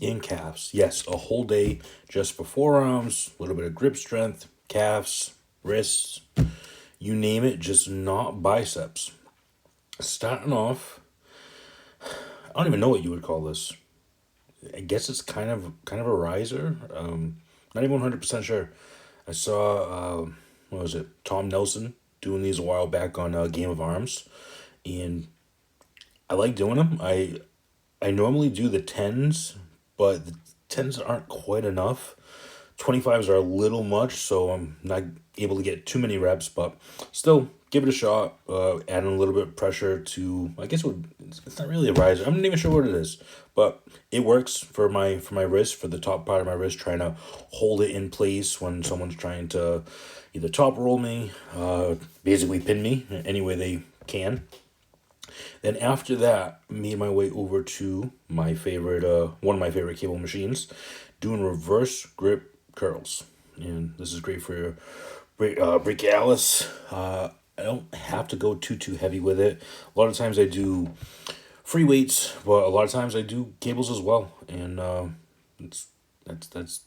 and calves. Yes, a whole day just for forearms, a little bit of grip strength, calves, wrists, you name it, just not biceps. Starting off, I don't even know what you would call this. I guess it's kind of a riser. Not even 100% sure. I saw what was it? Tom Nelson doing these a while back on Game of Arms, and I like doing them. I normally do the tens, but the tens aren't quite enough. 25s are a little much, so I'm not able to get too many reps, but still give it a shot. Adding a little bit of pressure to, I guess it's not really a riser. I'm not even sure what it is, but it works for my wrist, for the top part of my wrist, trying to hold it in place when someone's trying to either top roll me, basically pin me any way they can. Then after that, made my way over to my favorite, one of my favorite cable machines, doing reverse grip curls, and this is great for your brachialis. I don't have to go too heavy with it. A lot of times I do free weights, but a lot of times I do cables as well, and it's that's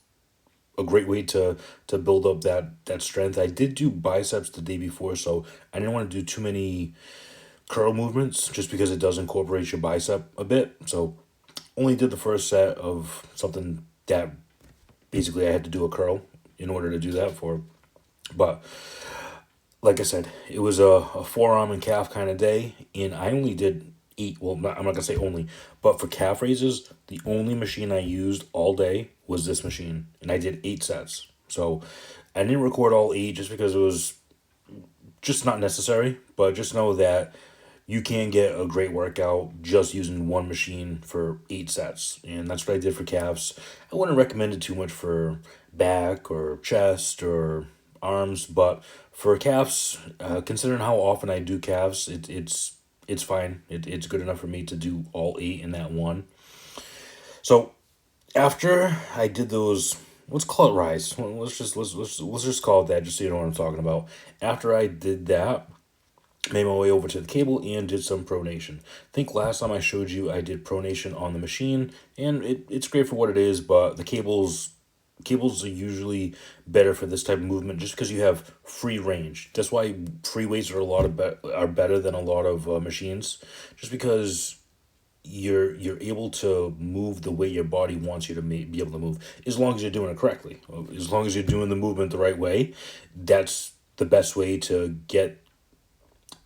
a great way to build up that strength. I did do biceps the day before, so I didn't want to do too many curl movements just because it does incorporate your bicep a bit. So only did the first set of something that basically I had to do a curl in order to do that for. But like I said, it was a forearm and calf kind of day, and I only did eight. Well, I'm not gonna say only, but for calf raises, the only machine I used all day was this machine, and I did 8 sets. So I didn't record all eight just because it was just not necessary. But just know that you can get a great workout just using one machine for 8 sets. And that's what I did for calves. I wouldn't recommend it too much for back or chest or arms, but for calves, considering how often I do calves, it's fine. It's good enough for me to do all eight in that one. So after I did those, let's call it rise. Let's just call it that, just so you know what I'm talking about. After I did that, made my way over to the cable and did some pronation. I think last time I showed you I did pronation on the machine, and it's great for what it is, but the cables are usually better for this type of movement just because you have free range. That's why free weights are are better than a lot of machines, just because you're able to move the way your body wants you to be able to move, as long as you're doing it correctly. As long as you're doing the movement the right way, that's the best way to get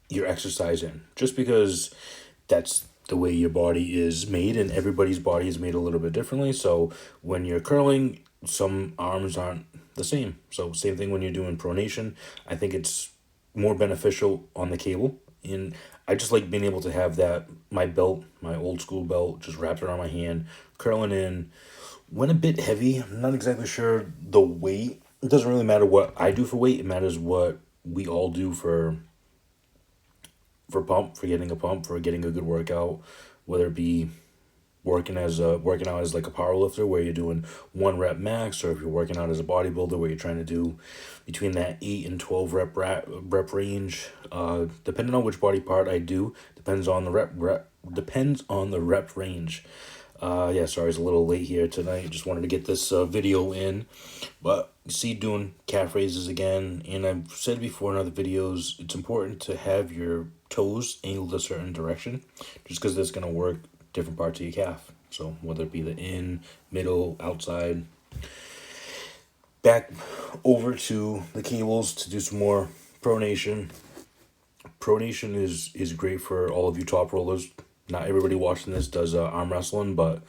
your exercise in, just because that's the way your body is made, and everybody's body is made a little bit differently. So when you're curling, some arms aren't the same. So same thing when you're doing pronation. I think it's more beneficial on the cable, and I just like being able to have that, my belt, my old school belt, just wrapped around my hand, curling in. Went a bit heavy. I'm not exactly sure the weight. It doesn't really matter what I do for weight. It matters what we all do for getting a pump, for getting a good workout, whether it be working out as like a power lifter where you're doing 1 rep max, or if you're working out as a bodybuilder where you're trying to do between that 8 and 12 rep range. Depending on which body part I do, depends on the rep range. Yeah, sorry, it's a little late here tonight. Just wanted to get this video in. But you see, doing calf raises again, and I've said before in other videos, it's important to have your toes angled a certain direction, just because that's going to work different parts of your calf. So whether it be the in, middle, outside. Back over to the cables to do some more pronation. Pronation is great for all of you top rollers. Not everybody watching this does arm wrestling, but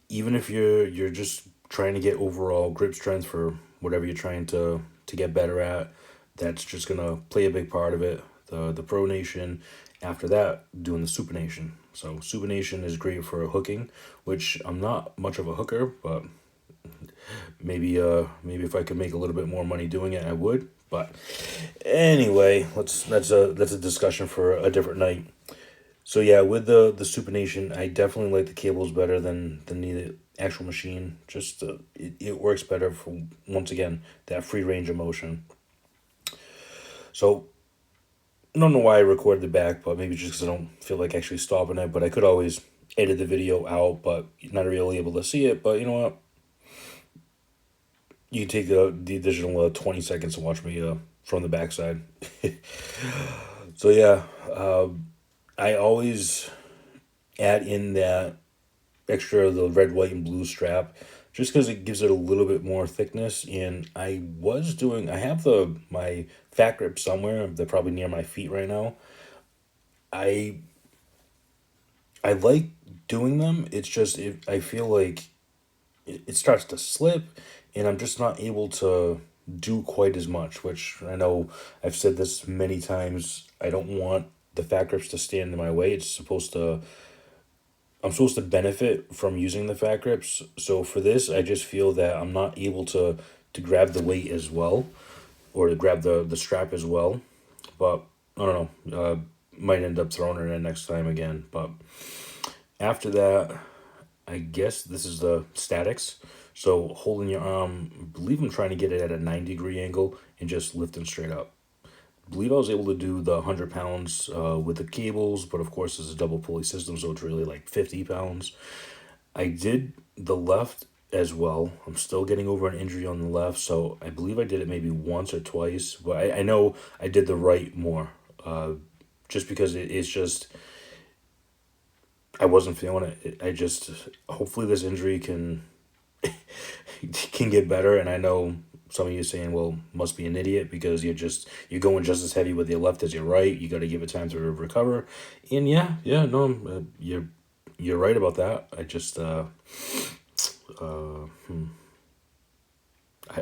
even if you're just trying to get overall grip strength for whatever you're trying to get better at, that's just gonna play a big part of it. The pronation. After that, doing the supination. So supination is great for hooking, which I'm not much of a hooker, but maybe if I could make a little bit more money doing it, I would. But anyway, that's a discussion for a different night. So yeah, with the supination, I definitely like the cables better than the actual machine. Just it works better for, once again, that free range of motion. So I don't know why I recorded the back, but maybe just because I don't feel like actually stopping it. But I could always edit the video out, but you're not really able to see it. But you know what? You can take the additional 20 seconds to watch me from the backside. So yeah, I always add in that extra the red, white, and blue strap just because it gives it a little bit more thickness. And I have my fat grip somewhere. They're probably near my feet right now. I I like doing them. It's just I feel like it starts to slip, and I'm just not able to do quite as much. Which I know I've said this many times. I don't want the fat grips to stand in my way. I'm supposed to benefit from using the fat grips. So for this, I just feel that I'm not able to grab the weight as well, or to grab the strap as well. But I don't know. Might end up throwing it in next time again. But after that, I guess this is the statics. So holding your arm, I believe I'm trying to get it at a 90-degree angle and just lifting straight up. I believe I was able to do the 100 pounds with the cables, but of course it's a double pulley system, so it's really like 50 pounds. I did the left as well. I'm still getting over an injury on the left, so I believe I did it maybe once or twice, but I know I did the right more. Just because it's just I wasn't feeling it. I just hopefully this injury can get better. And I know some of you saying, "Well, must be an idiot because you're going just as heavy with your left as your right. You got to give it time to recover." And yeah, no, you're right about that. I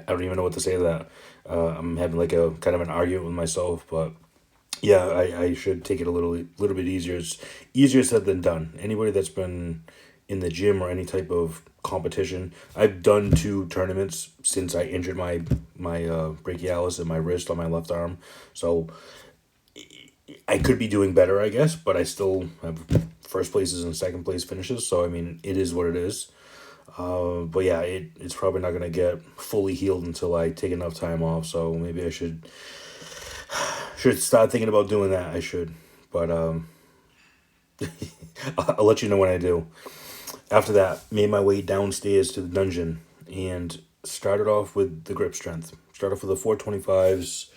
don't even know what to say to that. I'm having like a kind of an argument with myself, but yeah, I should take it a little bit easier. It's easier said than done. Anybody that's been in the gym or any type of competition, I've done 2 tournaments since I injured my brachialis in my wrist on my left arm. So I could be doing better, I guess, but I still have first places and second place finishes. So I mean, it is what it is. But yeah, it's probably not gonna get fully healed until I take enough time off. So maybe I should start thinking about doing that. I should, but I'll let you know when I do. After that, made my way downstairs to the dungeon and started off with the grip strength. Started off with the 425s.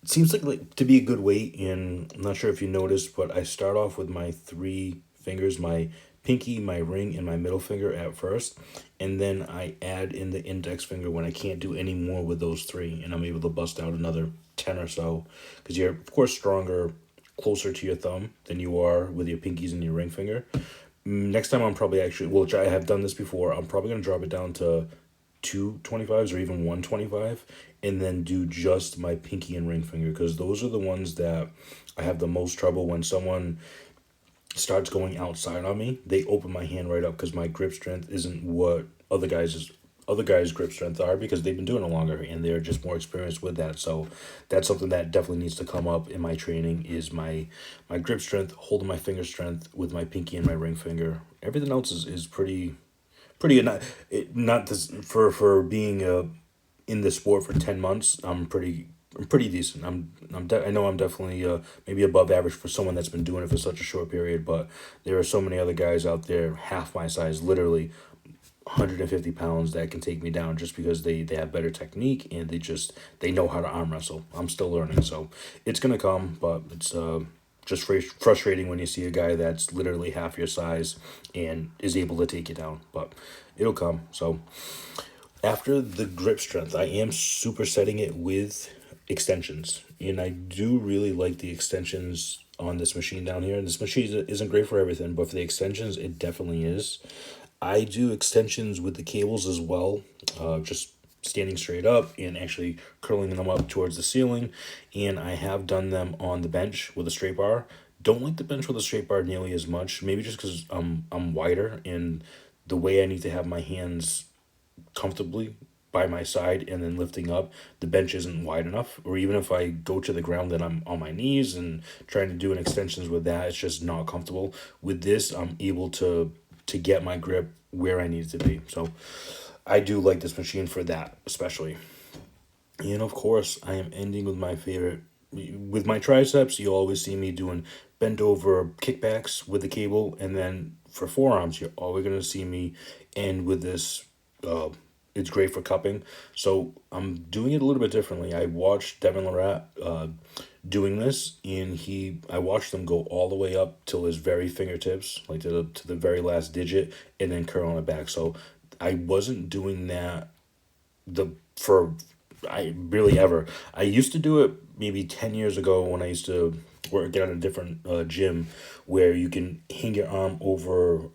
It seems like to be a good weight, and I'm not sure if you noticed, but I start off with my 3 fingers, my pinky, my ring, and my middle finger at first, and then I add in the index finger when I can't do any more with those 3, and I'm able to bust out another 10 or so, because you're of course stronger closer to your thumb than you are with your pinkies and your ring finger. Next time I'm probably actually, which I have done this before, I'm probably going to drop it down to 225s or even 125 and then do just my pinky and ring finger because those are the ones that I have the most trouble when someone starts going outside on me. They open my hand right up because my grip strength isn't what other guys' grip strength are because they've been doing it longer and they're just more experienced with that. So that's something that definitely needs to come up in my training is my grip strength, holding my finger strength with my pinky and my ring finger. Everything else is pretty good. Not this for being in the sport for 10 months. I'm pretty decent. I know I'm definitely maybe above average for someone that's been doing it for such a short period. But there are so many other guys out there half my size, literally 150 pounds that can take me down just because they have better technique and they know how to arm wrestle. I'm still learning, so it's gonna come, but it's just frustrating when you see a guy that's literally half your size and is able to take you down. But it'll come. So after the grip strength, I am supersetting it with extensions, and I do really like the extensions on this machine down here. And this machine isn't great for everything, but for the extensions, it definitely is. I do extensions with the cables as well, just standing straight up and actually curling them up towards the ceiling. And I have done them on the bench with a straight bar. Don't like the bench with a straight bar nearly as much, maybe just because I'm wider and the way I need to have my hands comfortably by my side and then lifting up, the bench isn't wide enough. Or even if I go to the ground, then I'm on my knees and trying to do an extensions with that, it's just not comfortable. With this, I'm able to get my grip where I need it to be. So I do like this machine for that, especially. And of course, I am ending with my favorite. With my triceps, you always see me doing bent over kickbacks with the cable, and then for forearms, you're always gonna see me end with this. It's great for cupping, so I'm doing it a little bit differently. I watched Devin Larratt doing this, and I watched him go all the way up till his very fingertips, like to the very last digit, and then curl on it back. So I wasn't doing that the for I really ever. I used to do it maybe 10 years ago when I used to work at a different gym where you can hang your arm over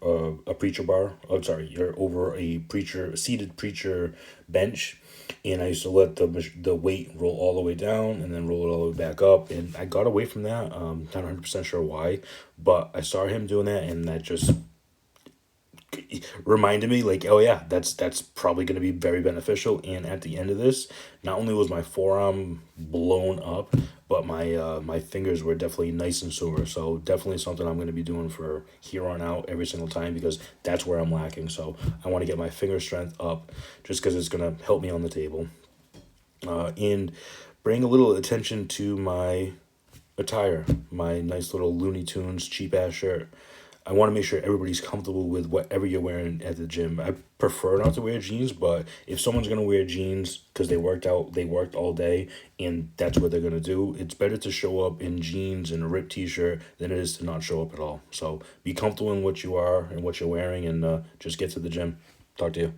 a preacher bar. I'm sorry, you're over a seated preacher bench, and I used to let the weight roll all the way down and then roll it all the way back up. And I got away from that. Not 100% sure why, but I saw him doing that, and that just reminded me like, oh yeah, that's probably going to be very beneficial. And at the end of this, not only was my forearm blown up, but my fingers were definitely nice and sore. So definitely something I'm going to be doing for here on out every single time, because that's where I'm lacking. So I want to get my finger strength up, just because it's going to help me on the table, and bring a little attention to my attire, my nice little Looney Tunes cheap ass shirt. I want to make sure everybody's comfortable with whatever you're wearing at the gym. I prefer not to wear jeans, but if someone's gonna wear jeans because they worked all day, and that's what they're gonna do, it's better to show up in jeans and a ripped t-shirt than it is to not show up at all. So be comfortable in what you are and what you're wearing, and just get to the gym. Talk to you.